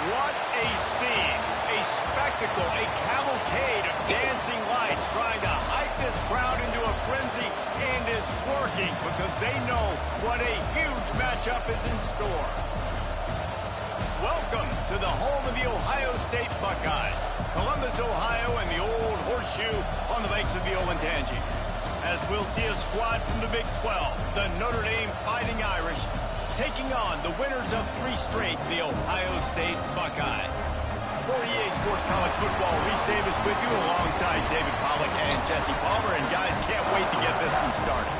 What a scene, a spectacle, a cavalcade of dancing lights trying to hype this crowd into a frenzy, and it's working because they know what a huge matchup is in store. Welcome to the home of the Ohio State Buckeyes, Columbus, Ohio, and the old horseshoe on the banks of the Olentangy. As we'll see a squad from the Big 12, the Notre Dame Fighting Irish, taking on the winners of 3 straight, the Ohio State Buckeyes. For EA Sports College Football, Reese Davis with you alongside David Pollack and Jesse Palmer. And guys, can't wait to get this one started.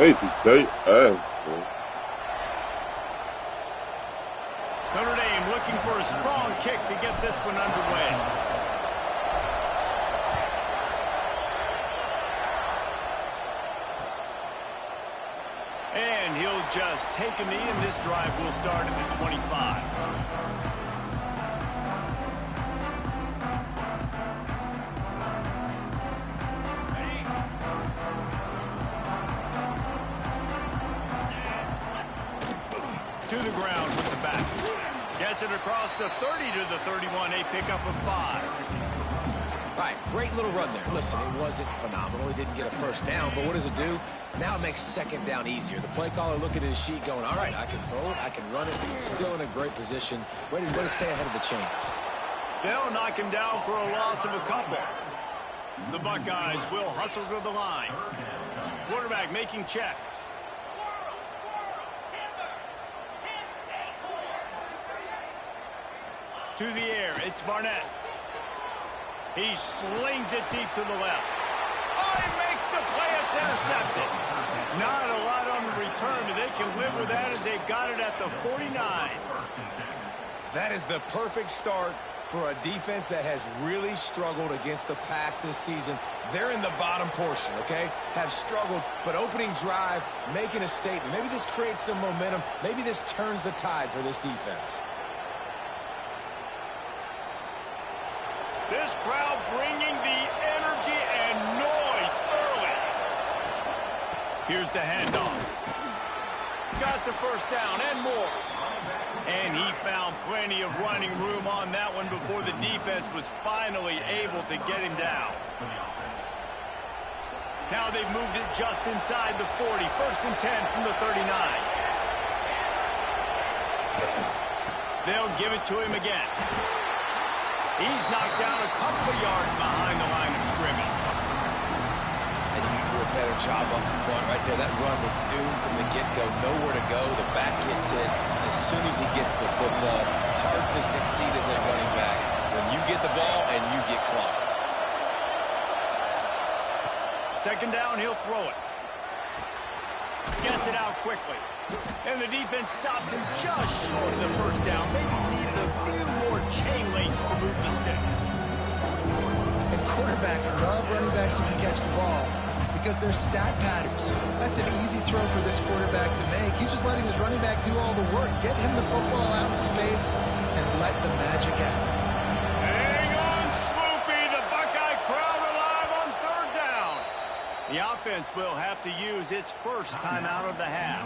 Hey, Notre Dame looking for a strong kick to get this one underway. And he'll just take a knee, and this drive will start at the 25. To the ground with the back. Gets it across the 30 to the 31, a pickup of 5. All right, great little run there. Listen, it wasn't phenomenal. He didn't get a first down, but what does it do? Now it makes second down easier. The play caller looking at his sheet going, all right, I can throw it, I can run it, still in a great position, ready to stay ahead of the chains. They'll knock him down for a loss of a couple. The Buckeyes will hustle to the line. Quarterback making checks. To the air, it's Barnett. He slings it deep to the left. Oh, he makes the play. It's intercepted. Not a lot on the return, but they can live with that as they've got it at the 49. That is the perfect start for a defense that has really struggled against the pass this season. They're in the bottom portion, okay? Have struggled, but opening drive, making a statement. Maybe this creates some momentum. Maybe this turns the tide for this defense. This crowd bringing the energy and noise early. Here's the handoff. Got the first down and more. And he found plenty of running room on that one before the defense was finally able to get him down. Now they've moved it just inside the 40. 1st and 10 from the 39. They'll give it to him again. He's knocked down a couple of yards behind the line of scrimmage. And you can do a better job up front right there. That run was doomed from the get-go. Nowhere to go. The back gets hit. As soon as he gets the football, hard to succeed as a running back when you get the ball and you get clocked. Second down, he'll throw it. Gets it out quickly. And the defense stops him just short of the first down. Maybe needed a few more chain links to move the sticks. And quarterbacks love running backs who can catch the ball because they're stat patterns. That's an easy throw for this quarterback to make. He's just letting his running back do all the work. Get him the football out in space and let the magic happen. Hang on, Swoopy. The Buckeye crowd alive on third down. The offense will have to use its first timeout of the half.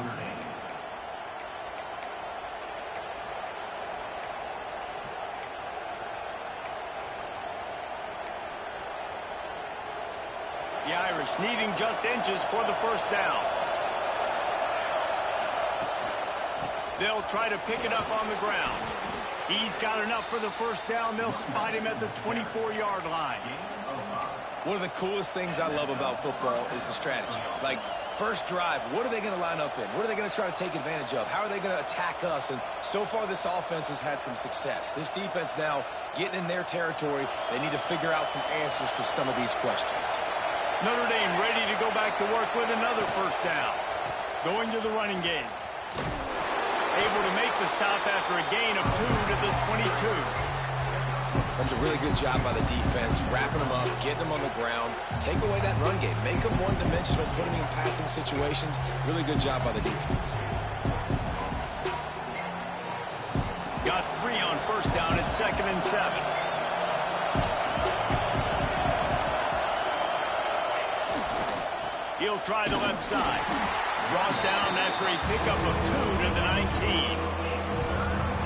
The Irish needing just inches for the first down. They'll try to pick it up on the ground. He's got enough for the first down. They'll spot him at the 24-yard line. One of the coolest things I love about football is the strategy. Like, first drive, what are they going to line up in? What are they going to try to take advantage of? How are they going to attack us? And so far, this offense has had some success. This defense now getting in their territory. They need to figure out some answers to some of these questions. Notre Dame ready to go back to work with another first down. Going to the running game. Able to make the stop after a gain of 2 to the 22. That's a really good job by the defense, wrapping them up, getting them on the ground, take away that run game, make them one-dimensional, put them in passing situations. Really good job by the defense. Got 3 on first down at 2nd and 7. He'll try the left side. Brought down after a pickup of 2 to the 19.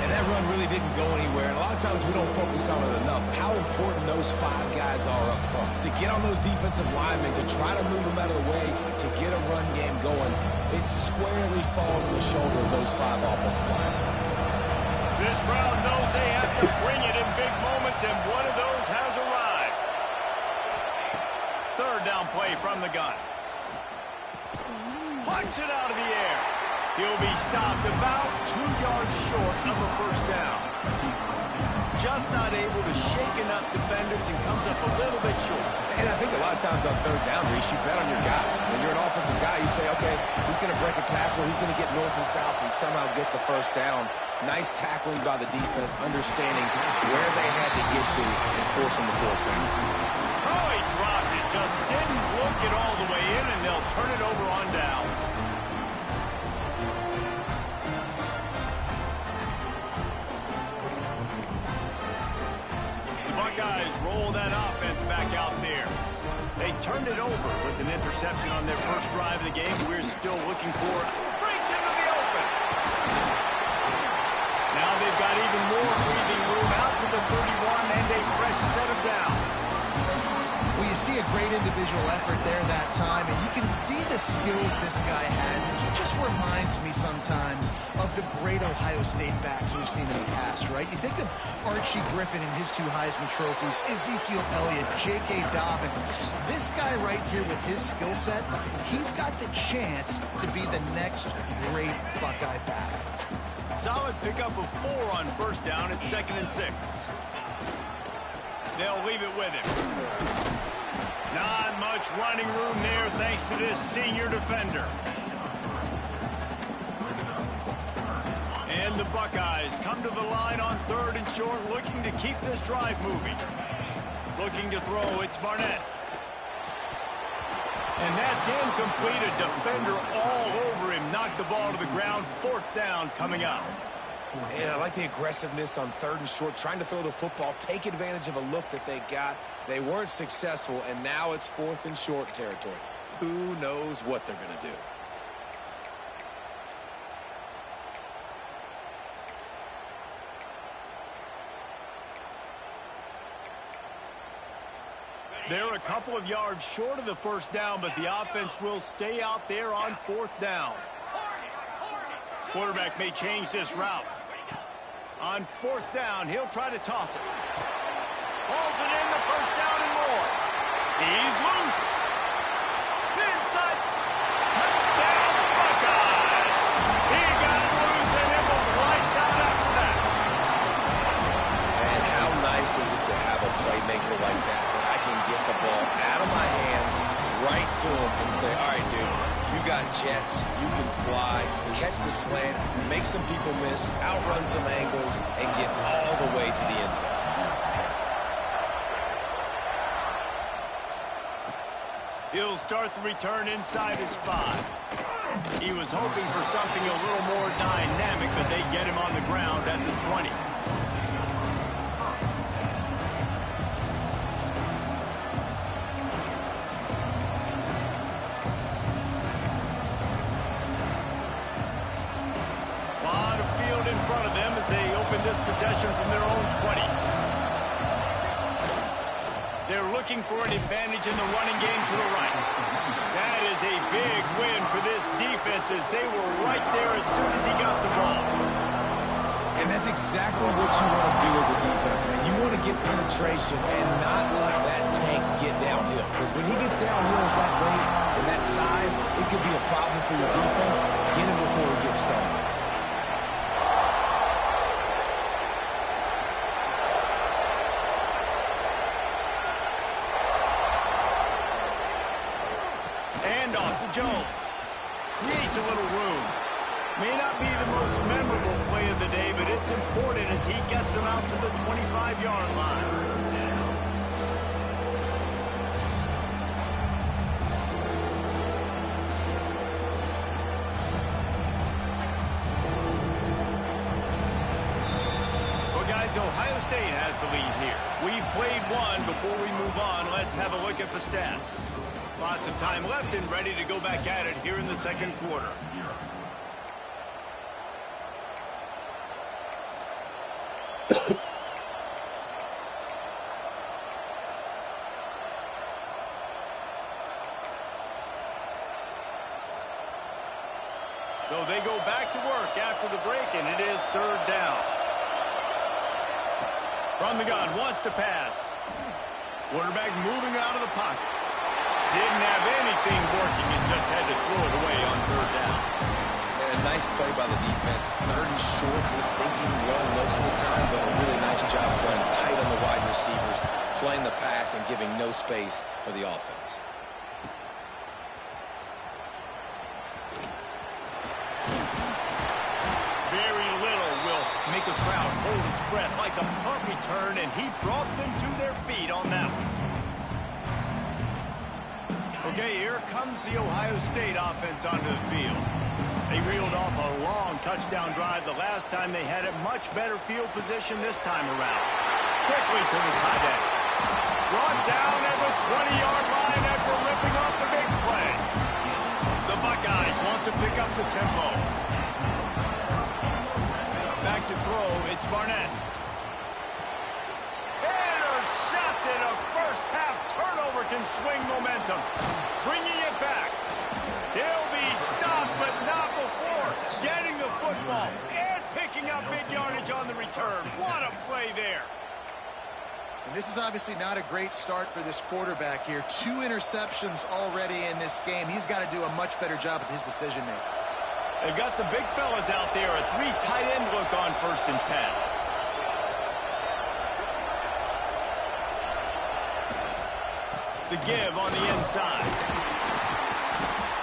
And that run really didn't go anywhere. And a lot of times we don't focus on it enough. How important those 5 guys are up front. To get on those defensive linemen, to try to move them out of the way, to get a run game going, it squarely falls on the shoulder of those 5 offensive linemen. This crowd knows they have to bring it in big moments, and one of those has arrived. Third down play from the gun. Punts it out of the air. He'll be stopped about 2 yards short of a first down. Just not able to shake enough defenders and comes up a little bit short. And I think a lot of times on third down, Reese, you bet on your guy. When you're an offensive guy, you say, okay, he's going to break a tackle, he's going to get north and south and somehow get the first down. Nice tackling by the defense, understanding where they had to get to and forcing the fourth down. Oh, he dropped it. Just didn't look it all the way in, and they'll turn it over on downs. The Buckeyes roll that offense back out there. They turned it over with an interception on their first drive of the game. We're still looking for it. Breaks into the open. Now they've got even more breathing room out to the 31 and a fresh set of downs. Well, you see a great individual effort there that time, and you can see the skills this guy has, and he just reminds me sometimes of the great Ohio State backs we've seen in the past, right? You think of Archie Griffin and his 2 Heisman trophies, Ezekiel Elliott, J.K. Dobbins. This guy right here with his skill set, he's got the chance to be the next great Buckeye back. Solid pickup of 4 on first down at 2nd and 6. They'll leave it with him. Not much running room there thanks to this senior defender. And the Buckeyes come to the line on 3rd and short, looking to keep this drive moving. Looking to throw, it's Barnett. And that's incomplete. A defender all over him. Knocked the ball to the ground. 4th down coming up. And I like the aggressiveness on 3rd and short, trying to throw the football, take advantage of a look that they got. They weren't successful, and now it's 4th and short territory. Who knows what they're going to do? They're a couple of yards short of the first down, but the offense will stay out there on 4th down. Quarterback may change this route. On 4th down, he'll try to toss it. Hauls it in, the first down and more. He's loose. Inside. Touchdown, Buckeyes. He got loose, and it was lights out after that. And how nice is it to have a playmaker like that I can get the ball out of my hands, right to him, and say, all right, dude, you got jets, you can fly, catch the slant, make some people miss, outrun some angles, and get all the way to the end zone. He'll start the return inside his 5. He was hoping for something a little more dynamic, but they get him on the ground at the 20. Lot of field in front of them as they open this possession from their own 20. They're looking for an advantage in the running game to the right. That is a big win for this defense as they were right there as soon as he got the ball. And that's exactly what you want to do as a defense, man. You want to get penetration and not let that tank get downhill. Because when he gets downhill at that rate and that size, it could be a problem for your defense. Get him before he gets started. Jones creates a little room. May not be the most memorable play of the day, but it's important as he gets them out to the 25-yard line. Well, guys, Ohio State has the lead here. We've played one. Before we move on, let's have a look at the stats. Lots of time left and ready to go back at it here in the second quarter. So they go back to work after the break, and it is third down. From the gun, wants to pass. Quarterback moving out of the pocket. Didn't have anything working and just had to throw it away on third down. And a nice play by the defense. Third and short, you're thinking run most of the time, but a really nice job playing tight on the wide receivers, playing the pass and giving no space for the offense. Very little will make a crowd hold its breath like a punt return, and he brought them to their feet on that one. Okay, here comes the Ohio State offense onto the field. They reeled off a long touchdown drive the last time. They had a much better field position this time around. Quickly to the tight end. Brought down at the 20-yard line after ripping off the big play. The Buckeyes want to pick up the tempo. Back to throw, it's Barnett. Intercepted. A first-half turnover can swing momentum. Bringing it back. He'll be stopped, but not before getting the football and picking up big yardage on the return. What a play there. And this is obviously not a great start for this quarterback here. 2 interceptions already in this game. He's got to do a much better job with his decision-making. They've got the big fellas out there. A 3 tight end look on 1st and 10. The give on the inside.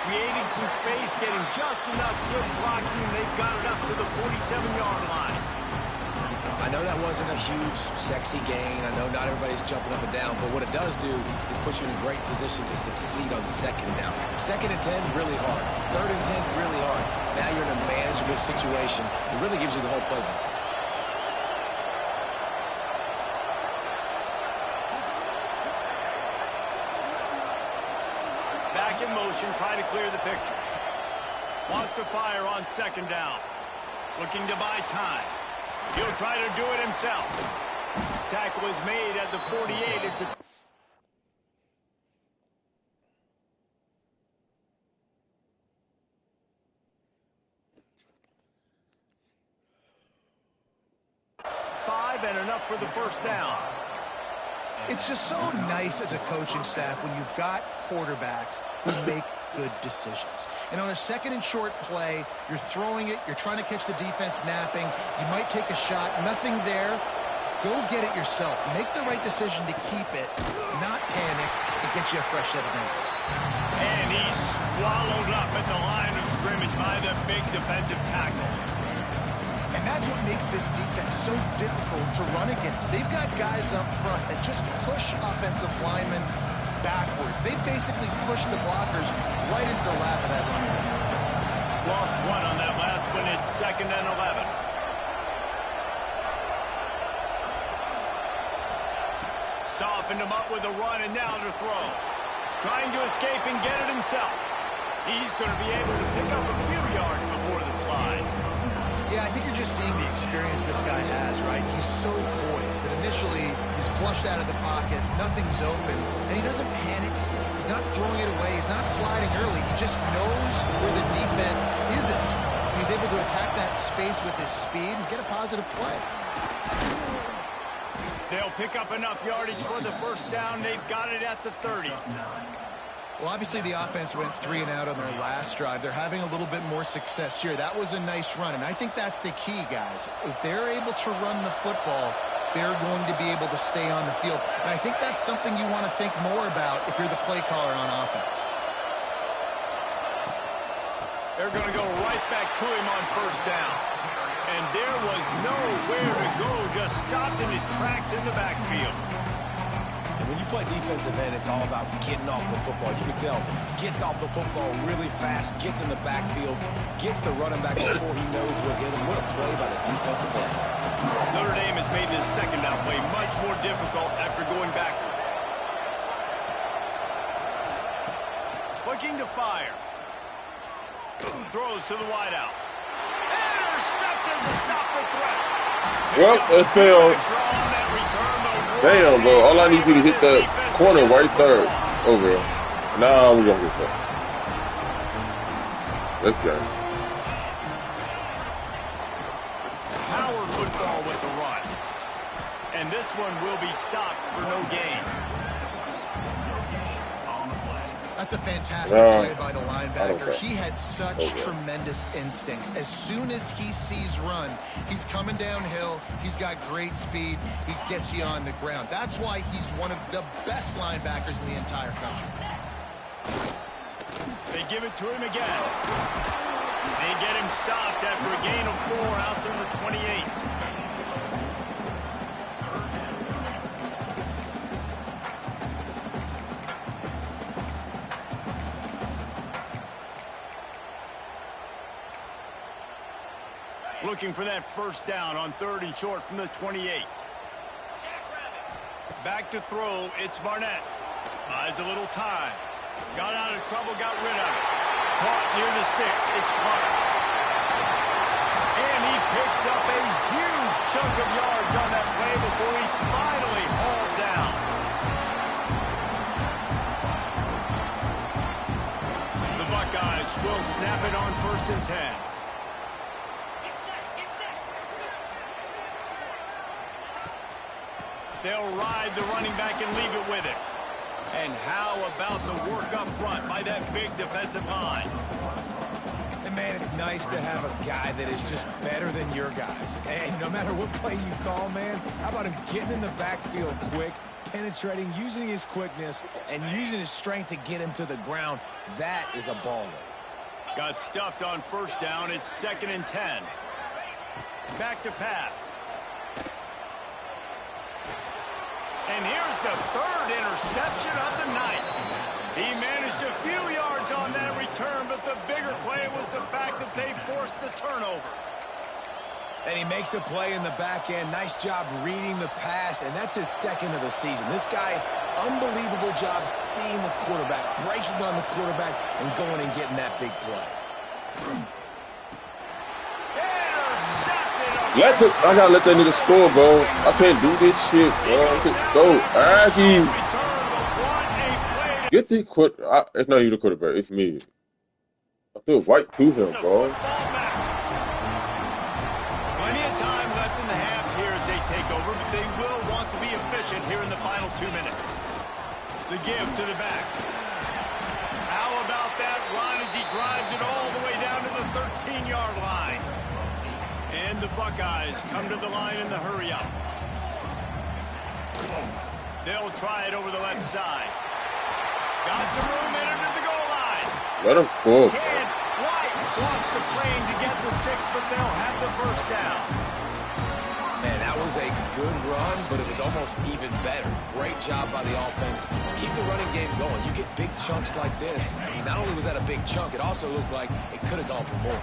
Creating some space, getting just enough good blocking, and they've got it up to the 47-yard line. I know that wasn't a huge, sexy gain. I know not everybody's jumping up and down, but what it does do is put you in a great position to succeed on 2nd down. 2nd and 10, really hard. 3rd and 10, really hard. Now you're in a manageable situation. It really gives you the whole playbook. Back in motion, trying to clear the picture. Wants to fire on 2nd down. Looking to buy time. He'll try to do it himself. Tackle is made at the 48. It's a... and enough for the first down. It's just so nice as a coaching staff when you've got quarterbacks who make good decisions. And on a 2nd and short play, you're throwing it, you're trying to catch the defense napping, you might take a shot, nothing there. Go get it yourself. Make the right decision to keep it, not panic, and get you a fresh set of hands. And he's swallowed up at the line of scrimmage by the big defensive tackle. And that's what makes this defense so difficult to run against. They've got guys up front that just push offensive linemen backwards. They basically pushed the blockers right into the lap of that running back. Lost one on that last one. It's 2nd and 11. Softened him up with a run, and now to throw. Trying to escape and get it himself. He's going to be able to pick up a few yards before the slide. Yeah, I think you're just seeing the experience this guy has, right? He's so poised that initially he's flushed out of the pocket, nothing's open, and he doesn't panic. He's not throwing it away. He's not sliding early. He just knows where the defense isn't. He's able to attack that space with his speed and get a positive play. They'll pick up enough yardage for the first down. They've got it at the 30. Well, obviously the offense went 3 and out on their last drive. They're having a little bit more success here. That was a nice run, and I think that's the key, guys. If they're able to run the football, they're going to be able to stay on the field. And I think that's something you want to think more about if you're the play caller on offense. They're going to go right back to him on first down. And there was nowhere to go, just stopped in his tracks in the backfield. And when you play defensive end, it's all about getting off the football. You can tell, gets off the football really fast, gets in the backfield, gets the running back before he knows what hit him. What a play by the defensive end. Notre Dame has made this second down play much more difficult after going backwards. Looking to fire. Throws to the wideout. Intercepted to stop the threat. Well, it failed. Damn, bro. All I need you to hit that corner right there. Over. Now we're going to get that. Let's go. Power football with the run. And this one will be stopped for no gain. That's a fantastic play by the linebacker. He has such tremendous instincts. As soon as he sees run, he's coming downhill. He's got great speed. He gets you on the ground. That's why he's one of the best linebackers in the entire country. They give it to him again. They get him stopped after a gain of 4 out to the 28. Looking for that first down on 3rd and short from the 28. Back to throw, it's Barnett. Buys a little time. Got out of trouble, got rid of it. Caught near the sticks, it's Clark. And he picks up a huge chunk of yards on that play before he's finally hauled down. The Buckeyes will snap it on 1st and 10. They'll ride the running back and leave it with him. And how about the work up front by that big defensive line? And, man, it's nice to have a guy that is just better than your guys. Hey, no matter what play you call, man, how about him getting in the backfield quick, penetrating, using his quickness, and using his strength to get him to the ground? That is a baller. Got stuffed on first down. It's 2nd and 10. Back to pass. And here's the 3rd interception of the night. He managed a few yards on that return, but the bigger play was the fact that they forced the turnover. And he makes a play in the back end. Nice job reading the pass, and that's his 2nd of the season. This guy, unbelievable job seeing the quarterback, breaking on the quarterback, and going and getting that big play. I gotta let that nigga score, bro. I can't do this shit, bro. Go, Aggie. Get the quarterback. It's not you, the quarterback. It's me. I feel right to him, bro. Plenty of time left in the half here as they take over, but they will want to be efficient here in the final 2 minutes. The give to the back. How about that run as he drives it all the way down to the 13-yard line? And the Buckeyes come to the line in the hurry-up. They'll try it over the left side. Got some room in under the goal line. Let him score. Can't quite cross the plane to get the 6, but they'll have the first down. Man, that was a good run, but it was almost even better. Great job by the offense. Keep the running game going. You get big chunks like this. Not only was that a big chunk, it also looked like it could have gone for more.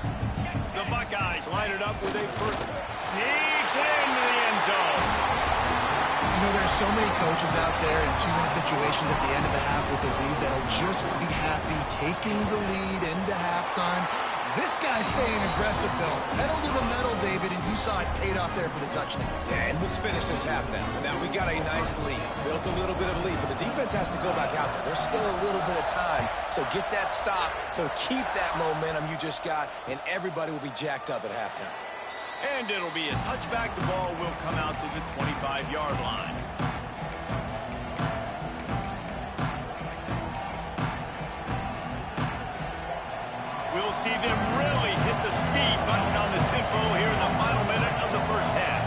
The Buckeyes line it up with a first. Sneaks it into the end zone. You know, there's so many coaches out there in 2-minute situations at the end of the half with the lead that'll just be happy taking the lead into halftime. This guy's staying aggressive, though. Pedal to the metal, David, and you saw it paid off there for the touchdown. Yeah, and let's finish this half now. Now, we got a nice lead. Built a little bit of a lead, but the defense has to go back out there. There's still a little bit of time, so get that stop to keep that momentum you just got, and everybody will be jacked up at halftime. And it'll be a touchback. The ball will come out to the 25-yard line. We'll see them really hit the speed button on the tempo here in the final minute of the first half.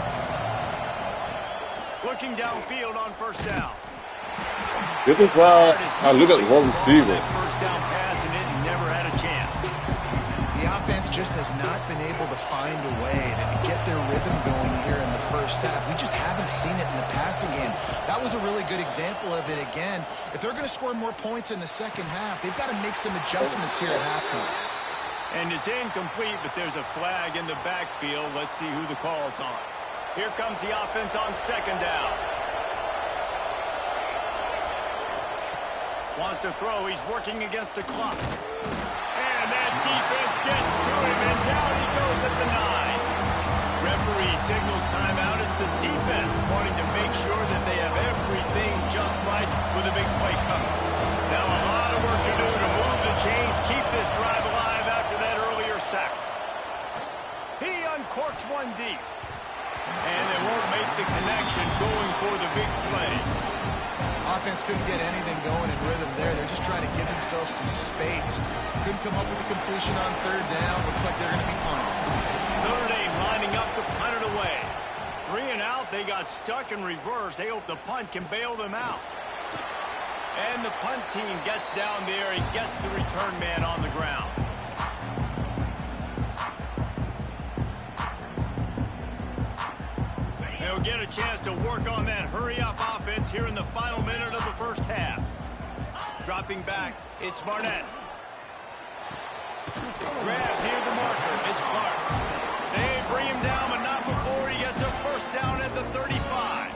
Looking downfield on first down. This is why I look at one receiver. First down pass, and it never had a chance. The offense just has not been able to find a way to get their rhythm going here in the first half. We just haven't seen it in the passing game. That was a really good example of it again. If they're going to score more points in the second half, they've got to make some adjustments here at halftime. And it's incomplete, but there's a flag in the backfield. Let's see who the call's on. Here comes the offense on second down. Wants to throw. He's working against the clock. And that defense gets to him, and down he goes at the 9. Referee signals timeout. It's the defense wanting to make sure that they have everything just right with a big play coming. Now a lot of work to do to move the chains, keep this drive alive after that earlier sack. He uncorks one deep. And they won't make the connection going for the big play. Offense couldn't get anything going in rhythm there. They're just trying to give themselves some space. Couldn't come up with a completion on third down. Looks like they're going to be punting. Notre Dame lining up to punt it away. 3 and out. They got stuck in reverse. They hope the punt can bail them out. And the punt team gets down there and gets the return man on the ground. They'll get a chance to work on that hurry-up offense here in the final minute of the first half. Dropping back, it's Barnett. Grab near the marker, it's Clark. They bring him down, but not before he gets a first down at the 35.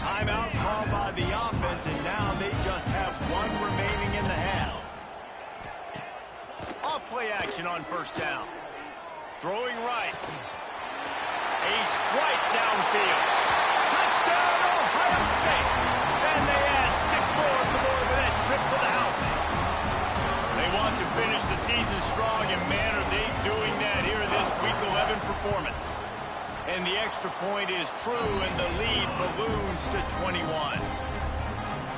Timeout called by the offense, and now they just have one remaining in the half. Off-play action on first down. Throwing right. A strike downfield. Touchdown, Ohio State. And they add 6 more to that trip to the house. They want to finish the season strong, and man, are they doing that here in this Week 11 performance. And the extra point is true, and the lead balloons to 21.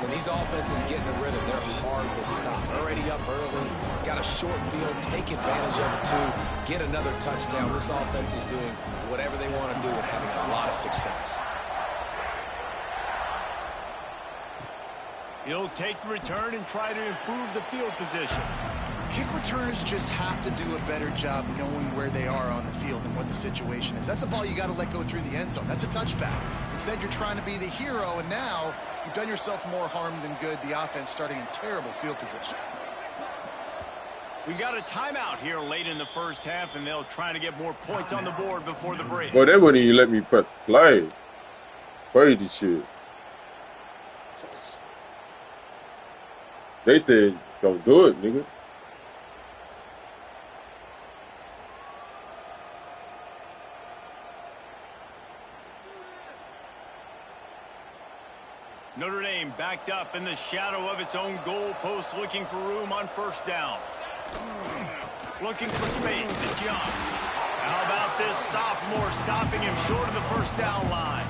When these offenses get in the rhythm, they're hard to stop. Already up early, got a short field, take advantage of it too, get another touchdown. This offense is doing whatever they want to do and having a lot of success. He'll take the return and try to improve the field position. Kick returners just have to do a better job knowing where they are on the field and what the situation is. That's a ball you got to let go through the end zone. That's a touchback. Instead, you're trying to be the hero, and now you've done yourself more harm than good. The offense starting in terrible field position. We got a timeout here late in the first half, and they'll try to get more points on the board before the break. Boy, they wouldn't even let me press play. Crazy shit. They think don't do it, nigga. Notre Dame backed up in the shadow of its own goal post, looking for room on first down. Looking for space, it's Young. How about this sophomore stopping him short of the first down line?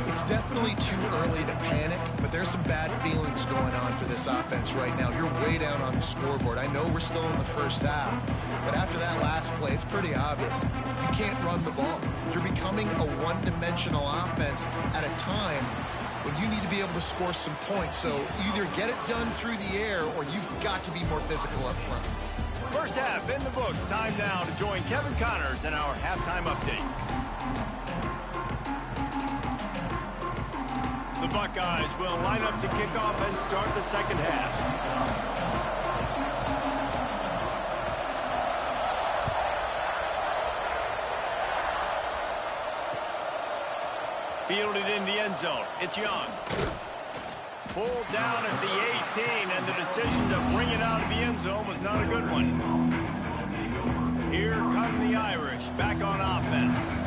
It's definitely too early to panic, but there's some bad feelings going on for this offense right now. You're way down on the scoreboard. I know we're still in the first half, but after that last play, it's pretty obvious. You can't run the ball. You're becoming a one-dimensional offense at a time when you need to be able to score some points. So either get it done through the air or you've got to be more physical up front. First half in the books. Time now to join Kevin Connors in our halftime update. Buckeyes will line up to kick off and start the second half. Fielded in the end zone. It's Young. Pulled down at the 18, and the decision to bring it out of the end zone was not a good one. Here come the Irish back on offense.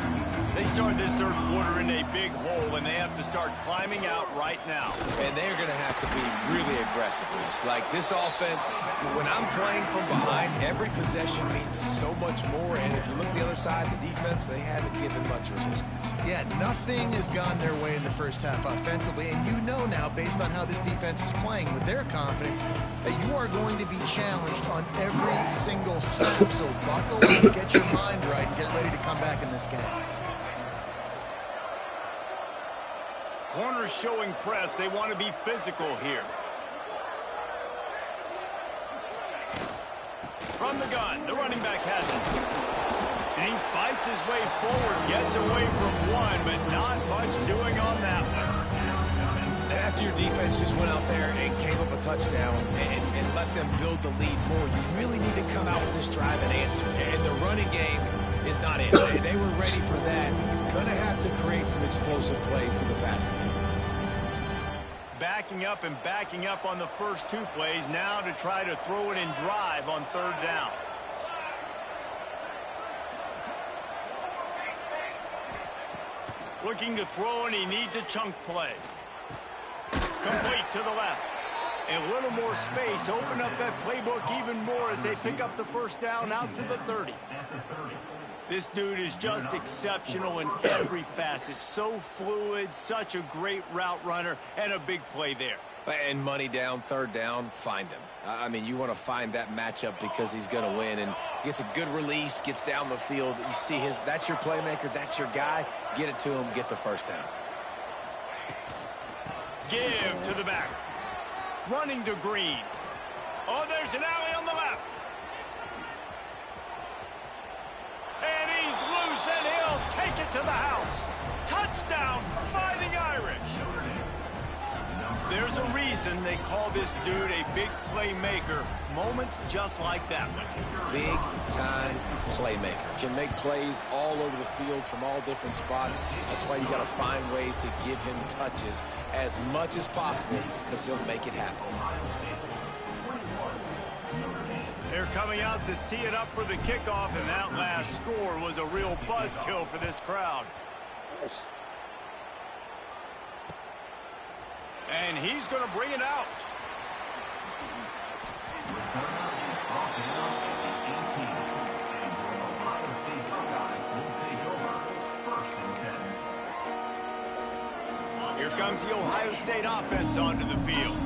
They start this third quarter in a big hole, and they have to start climbing out right now. And they're going to have to be really aggressive with this. Like this offense, when I'm playing from behind, every possession means so much more. And if you look the other side, the defense, they haven't given much resistance. Yeah, nothing has gone their way in the first half offensively. And you know now, based on how this defense is playing with their confidence, that you are going to be challenged on every single snap. So buckle up, get your mind right, get ready to come back in this game. Corners showing press. They want to be physical here. From the gun, the running back has it. And he fights his way forward, gets away from one, but not much doing on that one. And after your defense just went out there and gave up a touchdown and let them build the lead more, you really need to come out with this drive and answer. And the running game is not it. They were ready for that. Gonna have to create some explosive plays through the passing game. Backing up on the first two plays now to try to throw it in drive on third down. Looking to throw, and he needs a chunk play. Complete to the left. A little more space. Open up that playbook even more as they pick up the first down out to the 30. This dude is just exceptional in every facet. So fluid, such a great route runner, and a big play there. And money down, third down, find him. I mean, you want to find that matchup because he's going to win and gets a good release, gets down the field. You see that's your playmaker, that's your guy. Get it to him, get the first down. Give to the back. Running to Green. Oh, there's an alley on the left. And he's loose, and he'll take it to the house. Touchdown, Fighting Irish. There's a reason they call this dude a big playmaker. Moments just like that one. Big-time playmaker. Can make plays all over the field from all different spots. That's why you got to find ways to give him touches as much as possible because he'll make it happen. They're coming out to tee it up for the kickoff, and that last score was a real buzzkill for this crowd. And he's going to bring it out. Here comes the Ohio State offense onto the field.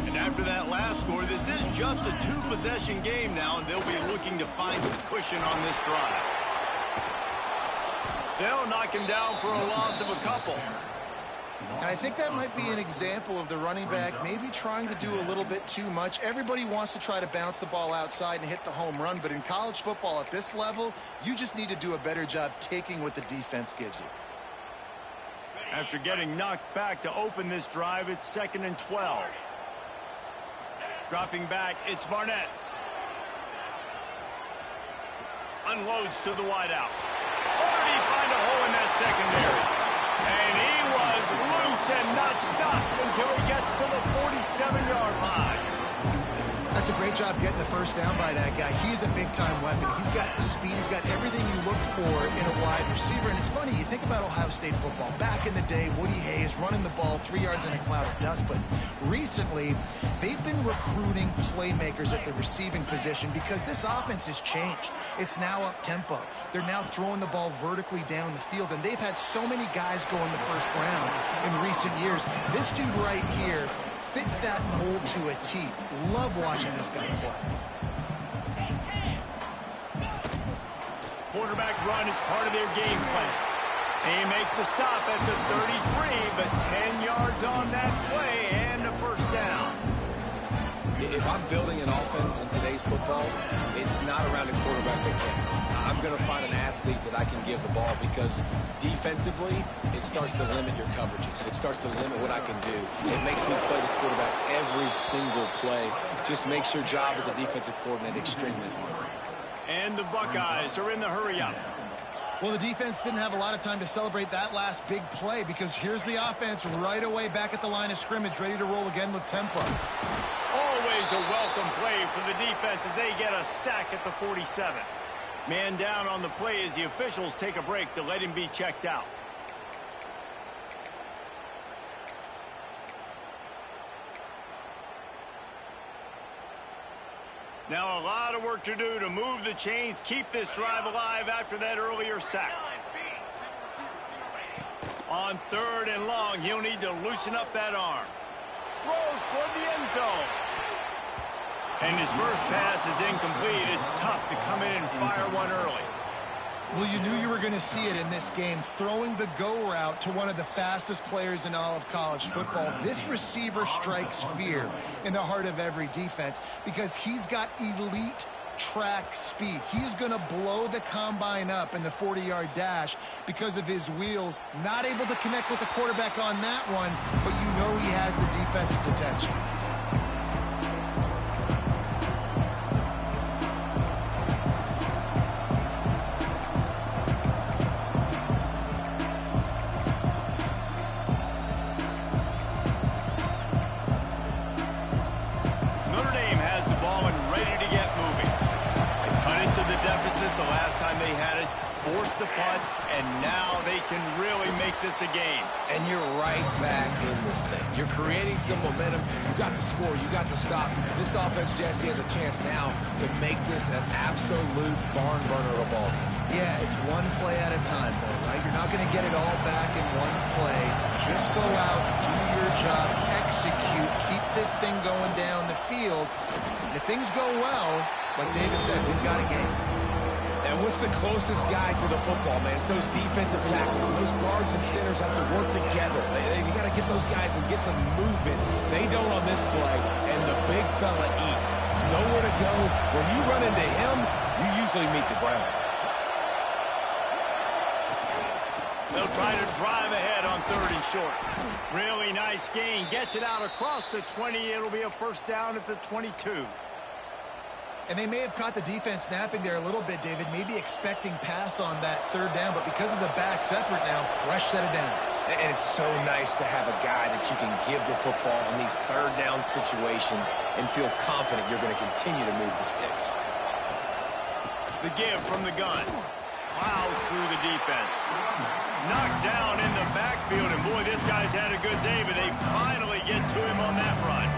And after that last score, this is just a two-possession game now, and they'll be looking to find some cushion on this drive. They'll knock him down for a loss of a couple. And I think that might be an example of the running back maybe trying to do a little bit too much. Everybody wants to try to bounce the ball outside and hit the home run, but in college football at this level, you just need to do a better job taking what the defense gives you. After getting knocked back to open this drive, it's 2nd and 12. Dropping back, it's Barnett. Unloads to the wideout. Or did he find a hole in that secondary? And he was loose and not stopped until he gets to the 47-yard line. That's a great job getting the first down by that guy. He's a big-time weapon. He's got the speed. He's got everything you look for in a wide receiver. And it's funny, you think about Ohio State football. Back in the day, Woody Hayes running the ball 3 yards in a cloud of dust. But recently, they've been recruiting playmakers at the receiving position because this offense has changed. It's now up-tempo. They're now throwing the ball vertically down the field. And they've had so many guys go in the first round in recent years. This dude right here fits that mold to a T. Love watching this guy play. Quarterback run is part of their game plan. They make the stop at the 33, but 10 yards on that play and a first down. If I'm building an offense in today's football, it's not around a quarterback that can. I'm going to find an athlete that I can give the ball because defensively, it starts to limit your coverages. It starts to limit what I can do. It makes me play the quarterback every single play. Just makes your job as a defensive coordinator extremely hard. And the Buckeyes are in the hurry-up. Well, the defense didn't have a lot of time to celebrate that last big play because here's the offense right away back at the line of scrimmage, ready to roll again with tempo. Always a welcome play for the defense as they get a sack at the 47. Man down on the play as the officials take a break to let him be checked out. Now a lot of work to do to move the chains, keep this drive alive after that earlier sack. On 3rd and long, he'll need to loosen up that arm. Throws toward the end zone. And his first pass is incomplete. It's tough to come in and fire one early. Well, you knew you were going to see it in this game, throwing the go route to one of the fastest players in all of college football. This receiver strikes fear in the heart of every defense because he's got elite track speed. He's going to blow the combine up in the 40-yard dash because of his wheels. Not able to connect with the quarterback on that one, but you know he has the defense's attention. The punt, and now they can really make this a game. And you're right back in this thing. You're creating some momentum. You got the score. You got the stop. This offense, Jesse, has a chance now to make this an absolute barn burner of a ball game. Yeah, it's one play at a time, though, right? You're not going to get it all back in one play. Just go out, do your job, execute, keep this thing going down the field. And if things go well, like David said, we've got a game. And what's the closest guy to the football, man? It's those defensive tackles. And those guards and centers have to work together. They got to get those guys and get some movement. They don't on this play, and the big fella eats. Nowhere to go. When you run into him, you usually meet the ground. They'll try to drive ahead on 3rd and short. Really nice gain. Gets it out across the 20. It'll be a first down at the 22. And they may have caught the defense napping there a little bit, David, maybe expecting pass on that 3rd down, but because of the back's effort now, fresh set of downs. And it's so nice to have a guy that you can give the football in these 3rd down situations and feel confident you're going to continue to move the sticks. The give from the gun. Plows through the defense. Knocked down in the backfield, and boy, this guy's had a good day, but they finally get to him on that run.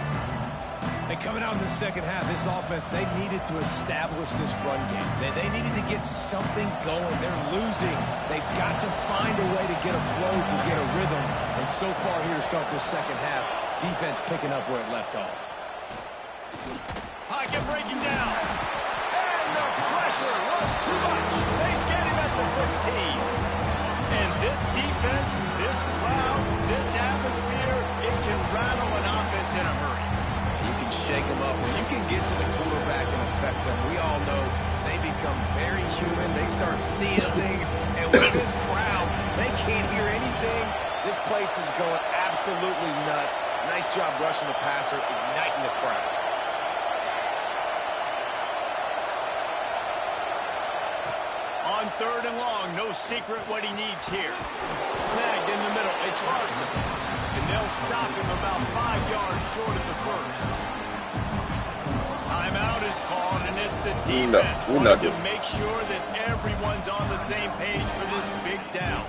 And coming out in the second half, this offense, they needed to establish this run game. They needed to get something going. They're losing. They've got to find a way to get a flow, to get a rhythm. And so far here to start this second half, defense picking up where it left off. Pocket breaking down. And the pressure was too much. They get him at the 15. And this defense, this crowd, this atmosphere, it can rattle an offense in a hurry. Shake them up. When you can get to the quarterback and affect them, we all know they become very human. They start seeing things. And with this crowd, they can't hear anything. This place is going absolutely nuts. Nice job rushing the passer, igniting the crowd. On 3rd and long, no secret what he needs here. Snagged in the middle. It's Larson. And they'll stop him about 5 yards short of the first. Timeout is called, and it's the defense wanting to make sure that everyone's on the same page for this big down.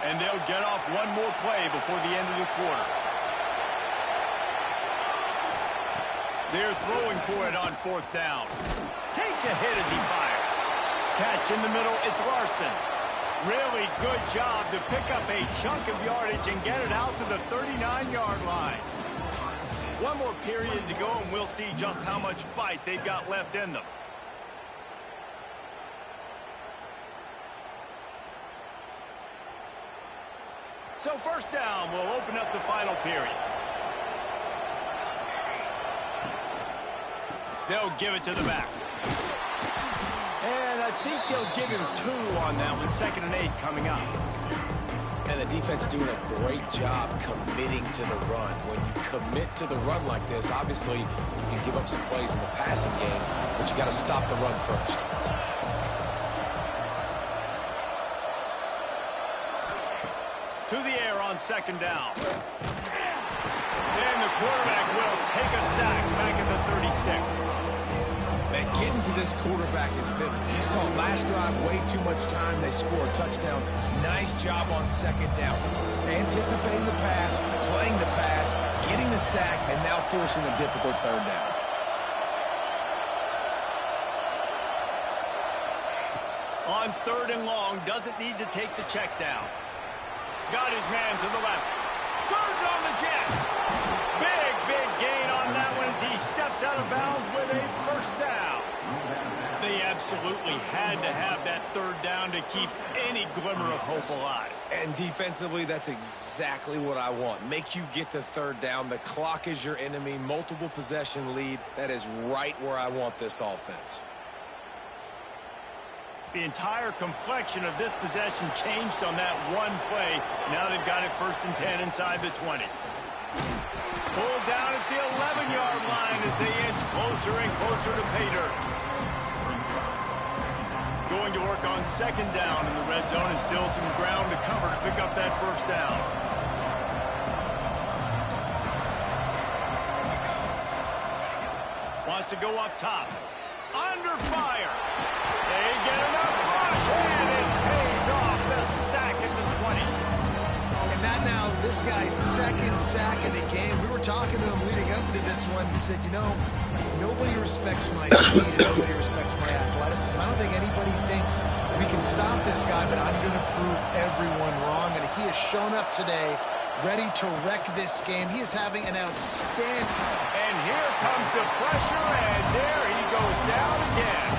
And they'll get off one more play before the end of the quarter. They're throwing for it on 4th down. Takes a hit as he fires. Catch in the middle, it's Larson. Really good job to pick up a chunk of yardage and get it out to the 39-yard line. One more period to go, and we'll see just how much fight they've got left in them. So first down will open up the final period. They'll give it to the back. And I think they'll give him 2 on that one. 2nd and 8 coming up. And the defense doing a great job committing to the run. When you commit to the run like this, obviously you can give up some plays in the passing game, but you got to stop the run first. To the air on 2nd down. And the quarterback will take a sack back at the 36. Man, getting to this quarterback is pivotal. You saw last drive, way too much time. They score a touchdown. Nice job on 2nd down. Anticipating the pass, playing the pass, getting the sack, and now forcing a difficult 3rd down. On 3rd and long, doesn't need to take the check down. Got his man to the left. Turns on the Jets. Big gain on that one as he steps out of bounds with a 1st down. They absolutely had to have that 3rd down to keep any glimmer of hope alive. And defensively, that's exactly what I want. Make you get the 3rd down. The clock is your enemy. Multiple possession lead. That is right where I want this offense. The entire complexion of this possession changed on that one play. Now they've got it 1st and 10 inside the 20. Pulled down at the 11-yard line as they inch closer and closer to pay dirt. Going to work on 2nd down in the red zone, and still some ground to cover to pick up that 1st down. Wants to go up top. Under fire. They get enough rush, and it pays off the sack at the 20. And that now, this guy's 2nd sack of the game. We were talking to him leading up to this one. He said, you know, nobody respects my speed and nobody respects my athleticism. I don't think anybody thinks we can stop this guy, but I'm going to prove everyone wrong. And he has shown up today, ready to wreck this game. He is having an outstanding... And here comes the pressure, and there he goes down again.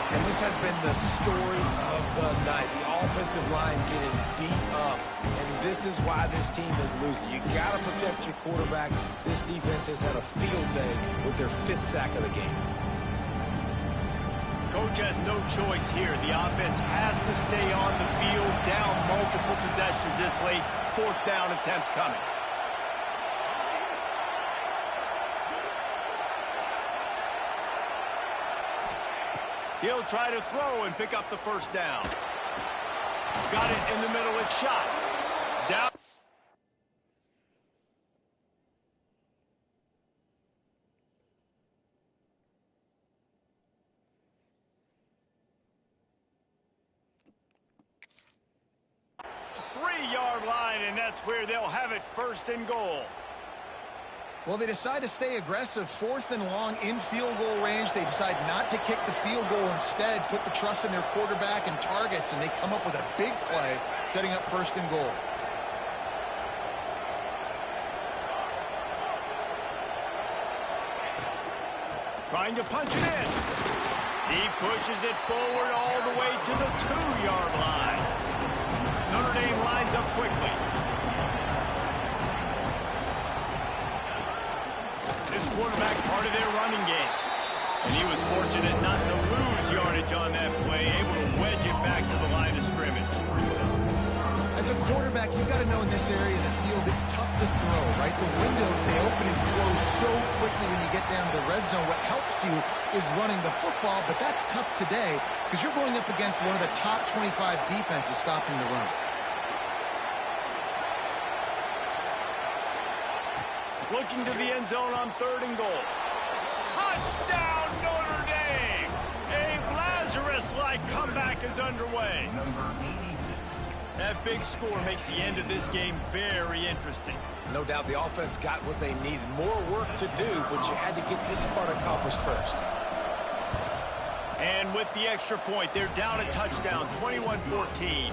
And this has been the story of the night. The offensive line getting beat up. And this is why this team is losing. You got to protect your quarterback. This defense has had a field day with their 5th sack of the game. Coach has no choice here. The offense has to stay on the field, down multiple possessions this late. 4th down attempt coming. He'll try to throw and pick up the 1st down. Got it in the middle. It's shot. Down. The 3-yard line, and that's where they'll have it 1st and goal. Well, they decide to stay aggressive. 4th and long in field goal range. They decide not to kick the field goal instead, put the trust in their quarterback and targets, and they come up with a big play, setting up 1st and goal. Trying to punch it in. He pushes it forward all the way to the 2-yard line. Notre Dame lines up quickly. This quarterback part of their running game. And he was fortunate not to lose yardage on that play, able to wedge it back to the line of scrimmage. As a quarterback, you got to know in this area of the field, it's tough to throw, right? The windows, they open and close so quickly when you get down to the red zone. What helps you is running the football, but that's tough today because you're going up against one of the top 25 defenses stopping the run. Looking to the end zone on 3rd and goal. Touchdown, Notre Dame! A Lazarus-like comeback is underway. That big score makes the end of this game very interesting. No doubt the offense got what they needed. More work to do, but you had to get this part accomplished first. And with the extra point, they're down a touchdown, 21-14.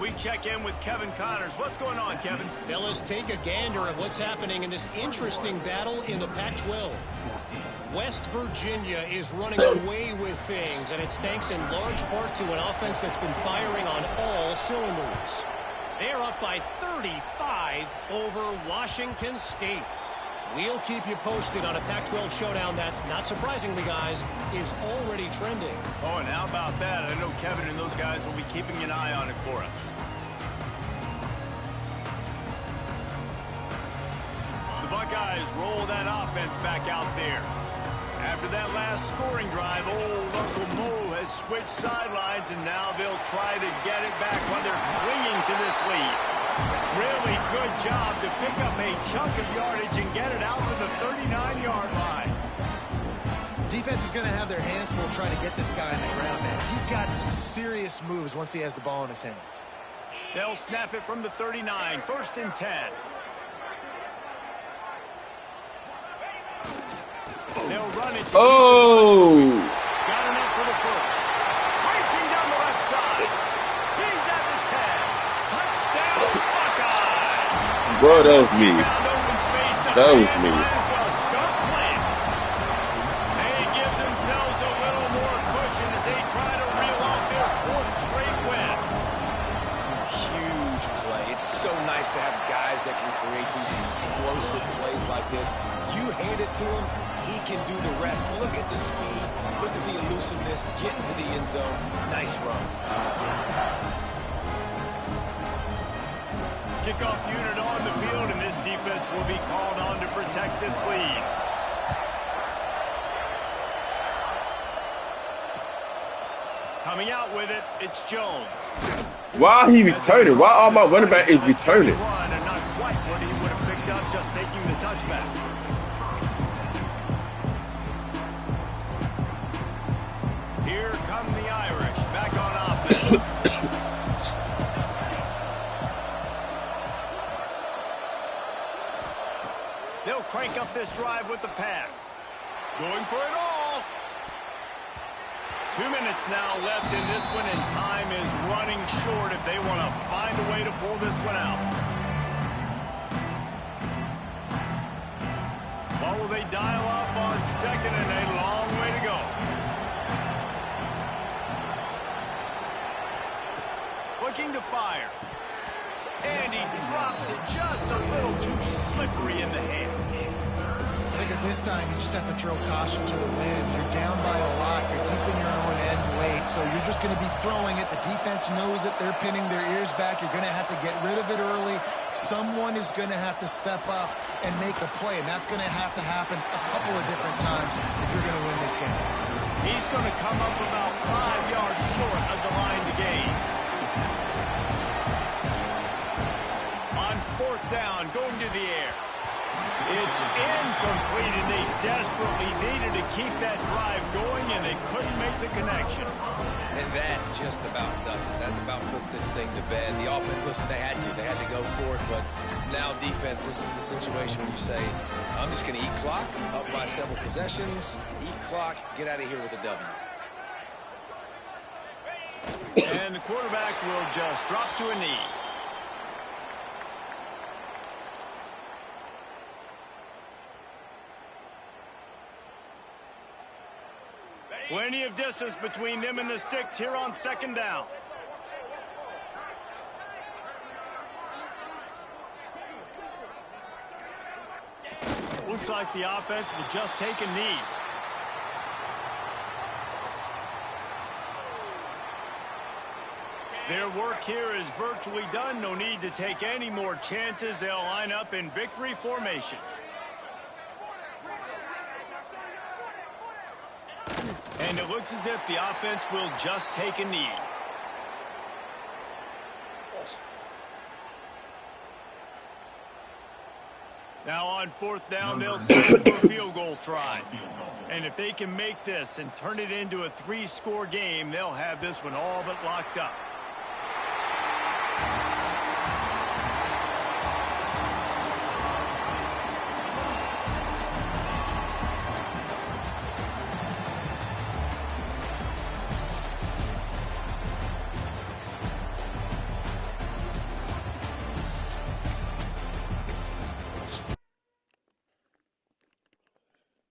We check in with Kevin Connors. What's going on, Kevin? Fellas, take a gander at what's happening in this interesting battle in the Pac-12. West Virginia is running away with things, and it's thanks in large part to an offense that's been firing on all cylinders. They're up by 35 over Washington State. We'll keep you posted on a Pac-12 showdown that, not surprisingly, guys, is already trending. Oh, and how about that? I know Kevin and those guys will be keeping an eye on it for us. The Buckeyes roll that offense back out there. After that last scoring drive, old Uncle Mo has switched sidelines, and now they'll try to get it back while they're clinging to this lead. Really good job to pick up a chunk of yardage and get it out to the 39-yard line. Defense is going to have their hands full trying to get this guy on the ground, man. He's got some serious moves once he has the ball in his hands. They'll snap it from the 39, 1st and 10. They'll run it. Oh! Got enough for the first. Racing down the left side. He's at the 10. Touchdown, Buckeyes. Bro, that was me. That was me. Start playing. They give themselves a little more cushion as they try to reel out their 4th straight win. Huge play. It's so nice to have guys that can create these explosive plays like this. You hand it to him, he can do the rest. Look at the speed. Look at the elusiveness. Get into the end zone. Nice run. Kickoff unit on the field, and this defense will be called on to protect this lead. Coming out with it, it's Jones. Why he returning? Why all my running back is returning? And not quite what he would have picked up just taking the touchback. Here come the Irish back on offense. They'll crank up this drive with the pass. Going for it all. 2 minutes now left in this one, and time is running short if they want to find a way to pull this one out. What will they dial up on 2nd and a long way to go? Looking to fire. And he drops it just a little too slippery in the hands. I think at this time you just have to throw caution to the wind. You're down by a lot. You're deep in your own end late, so you're just going to be throwing it. The defense knows it. They're pinning their ears back. You're going to have to get rid of it early. Someone is going to have to step up and make a play, and that's going to have to happen a couple of different times if you're going to win this game. He's going to come up about 5 yards short of the line to gain. On 4th down, going to the air. It's incomplete, and they desperately needed to keep that drive going, and they couldn't make the connection. And that just about does it. That about puts this thing to bed. The offense, listen, they had to go for it, but now defense, this is the situation where you say, I'm just going to eat clock, up by several possessions, eat clock, get out of here with a W. And the quarterback will just drop to a knee. Plenty of distance between them and the sticks here on 2nd down. Looks like the offense will just take a knee. Their work here is virtually done. No need to take any more chances. They'll line up in victory formation. And it looks as if the offense will just take a knee. Now on 4th down, they'll settle for a field goal try. And if they can make this and turn it into a 3-score game, they'll have this one all but locked up.